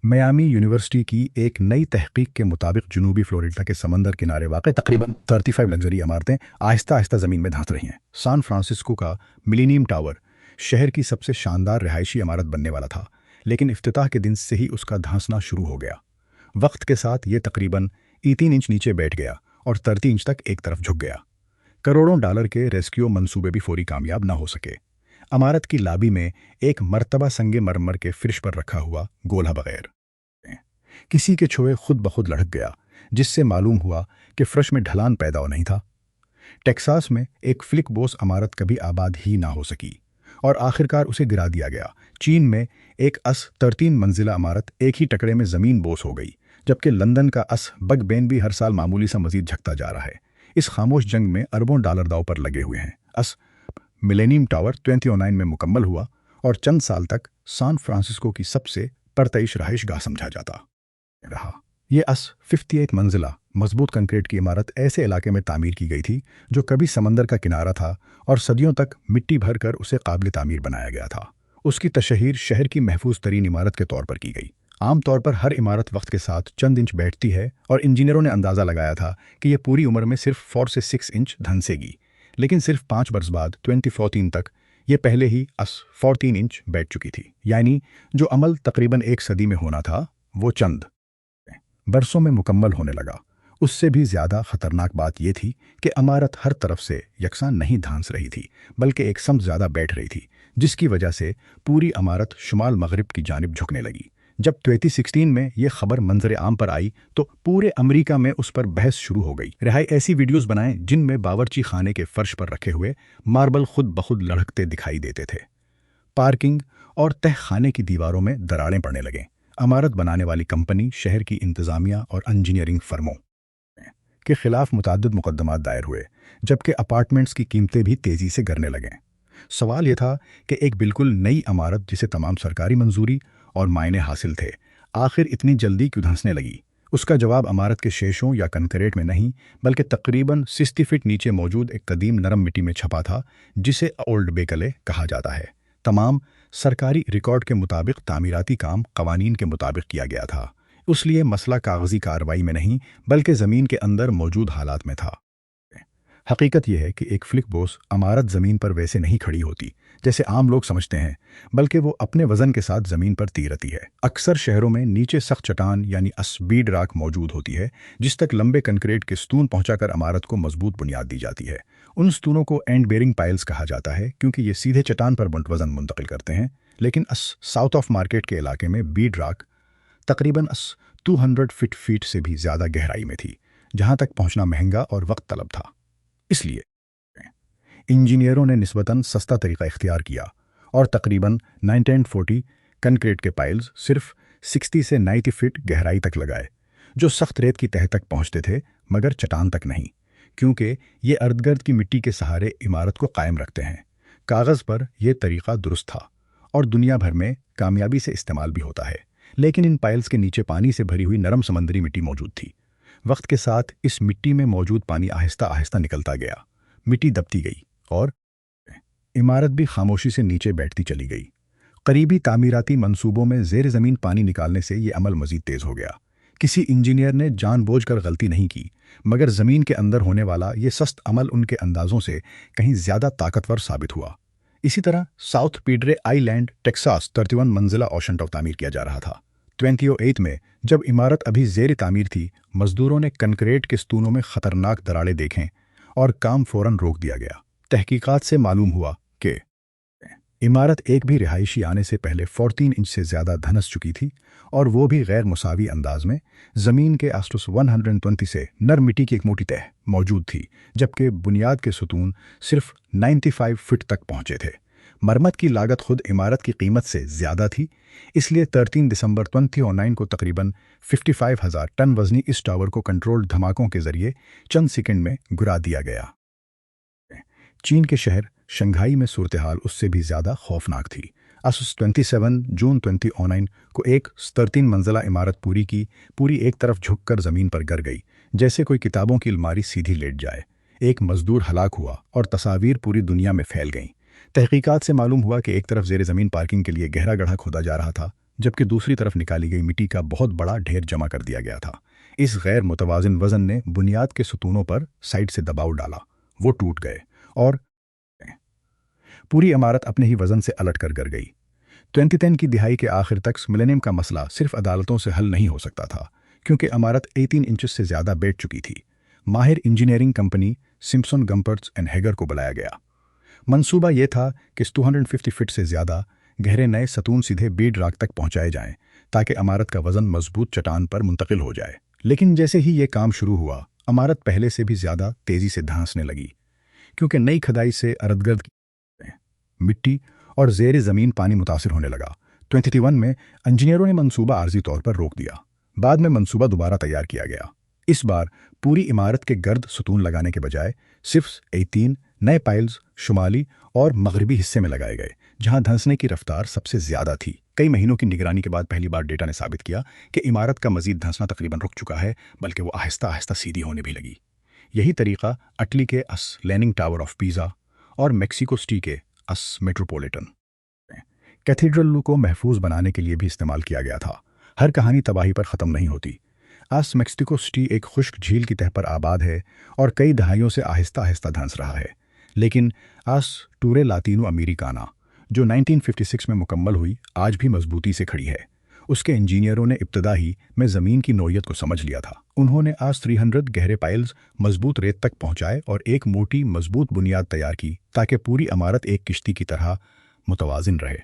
Miami university की एक नई तहकीक के मुताबिक जनूबी फ्लोरिडा के समंदर किनारे वाक़ तकरीबन 35 लग्जरी इमारतें आहिस्ता आहिस्ता ज़मीन में धंस रही हैं। सैन फ्रांसिस्को का मिलेनियम टावर शहर की सबसे शानदार रिहायशी इमारत बनने वाला था, लेकिन इफ्तिताह के दिन से ही उसका धंसना शुरू हो गया। वक्त के साथ ये तकरीबन 3 इंच नीचे बैठ गया और 30 इंच तक एक तरफ झुक गया। करोड़ों डॉलर के रेस्क्यू मंसूबे भी फौरी कामयाब न हो सके। इमारत की लाबी में एक मर्तबा संगे मरमर के फिर्श पर रखा हुआ गोला बगैर किसी के छुए खुद ब खुद लढ़क गया, जिससे मालूम हुआ कि फर्श में ढलान पैदा नहीं था। टेक्सास में एक फ्लिक बोस इमारत कभी आबाद ही ना हो सकी और आखिरकार उसे गिरा दिया गया। चीन में एक 13 मंजिला इमारत एक ही टकरे में ज़मीन बोस हो गई, जबकि लंदन का बग बेन भी हर साल मामूली सा मजीद झकता जा रहा है। इस खामोश जंग में अरबों डॉलर दांव पर लगे हुए हैं। मिलेनियम टावर 2009 में मुकम्मल हुआ और चंद साल तक सैन फ्रांसिस्को की सबसे परतइश रहाइशगाह समझा जाता रहा। ये 58 मंजिला मजबूत कंक्रीट की इमारत ऐसे इलाके में तामीर की गई थी जो कभी समंदर का किनारा था और सदियों तक मिट्टी भर कर उसे काबिल तामीर बनाया गया था। उसकी तशहीर शहर की महफूज तरीन इमारत के तौर पर की गई। आमतौर पर हर इमारत वक्त के साथ चंद इंच बैठती है और इंजीनियरों ने अंदाज़ा लगाया था कि यह पूरी उम्र में सिर्फ 4 से 6 इंच धंसेगी, लेकिन सिर्फ 5 बरस बाद 2014 तक ये पहले ही 14 इंच बैठ चुकी थी। यानी जो अमल तकरीबन एक सदी में होना था वो चंद बरसों में मुकम्मल होने लगा। उससे भी ज़्यादा ख़तरनाक बात यह थी कि इमारत हर तरफ से यकसां नहीं धंस रही थी, बल्कि एक समत ज़्यादा बैठ रही थी, जिसकी वजह से पूरी इमारत शुमाल मगरिब की जानिब झुकने लगी। जब 2016 में यह खबर मंजर आम पर आई तो पूरे अमेरिका में उस पर बहस शुरू हो गई। रिहाई ऐसी वीडियोस बनाएं जिनमें बावर्ची खाने के फर्श पर रखे हुए मार्बल खुद ब खुद लढ़कते दिखाई देते थे। पार्किंग और तह खाने की दीवारों में दरारें पड़ने लगें। इमारत बनाने वाली कंपनी, शहर की इंतज़ामिया और इंजीनियरिंग फर्मों के खिलाफ मुतअद्दिद मुकदमात दायर हुए, जबकि अपार्टमेंट्स की कीमतें भी तेज़ी से गिरने लगें। सवाल यह था कि एक बिल्कुल नई इमारत जिसे तमाम सरकारी मंजूरी और मायने हासिल थे, आखिर इतनी जल्दी क्यों धंसने लगी? उसका जवाब इमारत के शेषों या कंक्रीट में नहीं, बल्कि तकरीबन 60 फीट नीचे मौजूद एक कदीम नरम मिट्टी में छपा था, जिसे ओल्ड बेकले कहा जाता है। तमाम सरकारी रिकॉर्ड के मुताबिक तामीराती काम कवानीन के मुताबिक किया गया था, इसलिए मसला कागजी कार्रवाई में नहीं बल्कि ज़मीन के अंदर मौजूद हालात में था। हकीकत यह है कि एक फ्लिक बोस इमारत ज़मीन पर वैसे नहीं खड़ी होती जैसे आम लोग समझते हैं, बल्कि वो अपने वज़न के साथ ज़मीन पर तीरती है। अक्सर शहरों में नीचे सख्त चट्टान यानी बीड रॉक मौजूद होती है, जिस तक लंबे कंक्रीट के स्तून पहुंचाकर इमारत को मजबूत बुनियाद दी जाती है। उन स्तूनों को एंड बेरिंग पाइल्स कहा जाता है, क्योंकि ये सीधे चट्टान पर वज़न मुंतकिल करते हैं। लेकिन साउथ ऑफ मार्केट के इलाके में बीड रॉक तकरीबन 200 फीट से भी ज़्यादा गहराई में थी, जहाँ तक पहुँचना महंगा और वक्त तलब था। इसलिए इंजीनियरों ने निस्बतन सस्ता तरीका इख्तियार किया और तकरीबन 1940 कंक्रीट के पाइल्स सिर्फ 60 से 90 फीट गहराई तक लगाए, जो सख्त रेत की तह तक पहुंचते थे मगर चट्टान तक नहीं, क्योंकि ये अर्दगर्द की मिट्टी के सहारे इमारत को कायम रखते हैं। कागज़ पर यह तरीका दुरुस्त था और दुनिया भर में कामयाबी से इस्तेमाल भी होता है, लेकिन इन पाइल्स के नीचे पानी से भरी हुई नरम समंदरी मिट्टी मौजूद थी। वक्त के साथ इस मिट्टी में मौजूद पानी आहिस्ता आहिस्ता निकलता गया, मिट्टी दबती गई और इमारत भी खामोशी से नीचे बैठती चली गई। करीबी तामीराती मंसूबों में ज़ेर ज़मीन पानी निकालने से ये अमल मज़ीद तेज़ हो गया। किसी इंजीनियर ने जानबूझकर गलती नहीं की, मगर ज़मीन के अंदर होने वाला ये सस्त अमल उनके अंदाज़ों से कहीं ज़्यादा ताकतवर साबित हुआ। इसी तरह साउथ पीडरे आइलैंड, टेक्सास 31 मंजिला ओशन टॉक तामीर किया जा रहा था। 2008 में जब इमारत अभी ज़ेर तामीर थी, मज़दूरों ने कंक्रीट के स्तूनों में ख़तरनाक दरारें देखें और काम फ़ौरन रोक दिया गया। तहकीकात से मालूम हुआ कि इमारत एक भी रिहायशी आने से पहले 14 इंच से ज़्यादा धंस चुकी थी, और वो भी गैर मुसावी अंदाज में। ज़मीन के आसपास 120 से नर मिट्टी की एक मोटी तह मौजूद थी, जबकि बुनियाद के सतून सिर्फ 95 फीट तक पहुंचे थे। मरम्मत की लागत खुद इमारत की कीमत से ज़्यादा थी, इसलिए 13 दिसंबर 2009 को तकरीबन 55,000 टन वज़नी इस टावर को कंट्रोल्ड धमाकों के ज़रिए चंद सेकंड में गिरा दिया गया। चीन के शहर शंघाई में सूरत हाल उससे भी ज़्यादा खौफनाक थी। 27 जून 2009 को एक 13 मंजिला इमारत पूरी एक तरफ झुककर ज़मीन पर गिर गई, जैसे कोई किताबों की अलमारी सीधी लेट जाए। एक मजदूर हलाक हुआ और तस्वीर पूरी दुनिया में फैल गईं। तहकीकात से मालूम हुआ कि एक तरफ ज़ेर ज़मीन पार्किंग के लिए गहरा गड्ढा खोदा जा रहा था, जबकि दूसरी तरफ निकाली गई मिट्टी का बहुत बड़ा ढेर जमा कर दिया गया था। इस गैर मुतवाजिन वजन ने बुनियाद के सुतूनों पर साइड से दबाव डाला। वो टूट गए और पूरी इमारत अपने ही वजन से अलट कर गिर गई। 2010 की दिहाई के आखिर तक मिलेनियम का मसला सिर्फ अदालतों से हल नहीं हो सकता था, क्योंकि इमारत 18 इंचेस से ज़्यादा बैठ चुकी थी। माहिर engineering company Simpson Gumpertz and Heger को बुलाया गया। मंसूबा ये था कि 250 फीट से ज़्यादा गहरे नए सतून सीधे बेड रॉक तक पहुंचाए जाएं, ताकि इमारत का वजन मजबूत चट्टान पर मुंतकिल हो जाए। लेकिन जैसे ही ये काम शुरू हुआ, इमारत पहले से भी ज़्यादा तेज़ी से धंसने लगी, क्योंकि नई खदाई से अरदगर्द मिट्टी और ज़ेर ज़मीन पानी मुतासिर होने लगा। 2021 में इंजीनियरों ने मंसूबा आर्जी तौर पर रोक दिया। बाद में मंसूबा दोबारा तैयार किया गया। इस बार पूरी इमारत के गर्द सुतून लगाने के बजाय सिर्फ 18 नए पाइल्स शुमाली और मगरबी हिस्से में लगाए गए, जहां धंसने की रफ्तार सबसे ज़्यादा थी। कई महीनों की निगरानी के बाद पहली बार डेटा ने साबित किया कि इमारत का मजीद धंसना तकरीबन रुक चुका है, बल्कि वो आहिस्ता आहिस्ता सीधी होने भी लगी। यही तरीका अटली के अस लेनिंग टावर ऑफ पीज़ा और मेक्सिको सिटी के अस मेट्रोपोलिटन कैथीड्रल को महफूज बनाने के लिए भी इस्तेमाल किया गया था। हर कहानी तबाही पर ख़त्म नहीं होती। आज मेक्सिको सिटी एक खुश्क झील की तह पर आबाद है और कई दहाइयों से आहिस्ता आहिस्ता धंस रहा है। लेकिन आज टूरे लातिनो अमेरिकाना, जो 1956 में मुकम्मल हुई, आज भी मजबूती से खड़ी है। उसके इंजीनियरों ने इब्तदा ही में ज़मीन की नोयत को समझ लिया था। उन्होंने आज 300 गहरे पाइल्स मजबूत रेत तक पहुंचाए और एक मोटी मजबूत बुनियाद तैयार की, ताकि पूरी इमारत एक किश्ती की तरह मुतवाजिन रहे।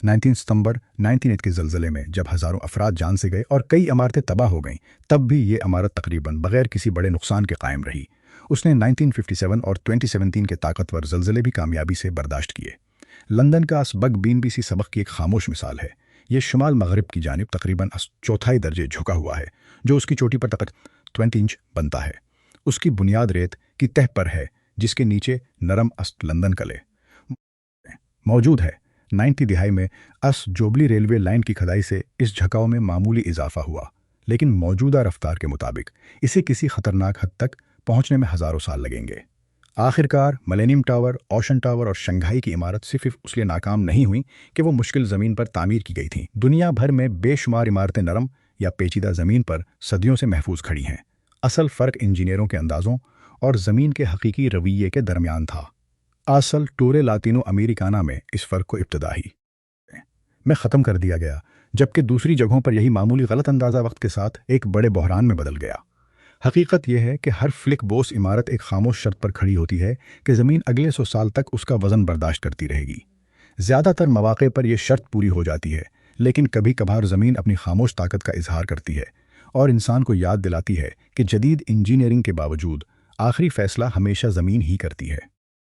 19 सितंबर 1908 के ज़लज़ले में जब हज़ारों अफराद जान से गए और कई इमारतें तबाह हो गईं, तब भी ये इमारत तकरीबन बगैर किसी बड़े नुकसान के कायम रही। उसने 1957 और 2017 के ताकतवर ज़लज़ले भी कामयाबी से बर्दाश्त किए। लंदन का असबग बीनबीसी सबक की एक खामोश मिसाल है। ये शुमाल मगरिब की जानिब तकरीबन चौथाई दर्जे झुका हुआ है, जो उसकी चोटी पर तक 20 इंच बनता है। उसकी बुनियाद रेत की तह पर है, जिसके नीचे नरम अस्त लंदन कले मौजूद है। 90 दिहाई में अस जोबली रेलवे लाइन की खदाई से इस झुकाव में मामूली इजाफा हुआ, लेकिन मौजूदा रफ्तार के मुताबिक इसे किसी खतरनाक हद तक पहुंचने में हज़ारों साल लगेंगे। आखिरकार मिलेनियम टावर, ओशन टावर और शंघाई की इमारत सिर्फ इसलिए नाकाम नहीं हुई कि वो मुश्किल ज़मीन पर तामीर की गई थी। दुनिया भर में बेशुमार इमारतें नरम या पेचीदा ज़मीन पर सदियों से महफूज खड़ी हैं। असल फ़र्क इंजीनियरों के अंदाज़ों और ज़मीन के हकीकी रवैये के दरमियान था। असल टूरे लातिनो अमेरिकाना में इस फ़र्क को इब्तदाई में ख़त्म कर दिया गया, जबकि दूसरी जगहों पर यही मामूली गलत अंदाज़ा वक्त के साथ एक बड़े बहरान में बदल गया। हकीकत यह है कि हर फ्लिक बोस इमारत एक खामोश शर्त पर खड़ी होती है कि ज़मीन अगले 100 साल तक उसका वज़न बर्दाश्त करती रहेगी। ज़्यादातर मौक़े पर यह शर्त पूरी हो जाती है, लेकिन कभी कभार ज़मीन अपनी खामोश ताकत का इजहार करती है और इंसान को याद दिलाती है कि जदीद इंजीनियरिंग के बावजूद आखिरी फ़ैसला हमेशा ज़मीन ही करती है।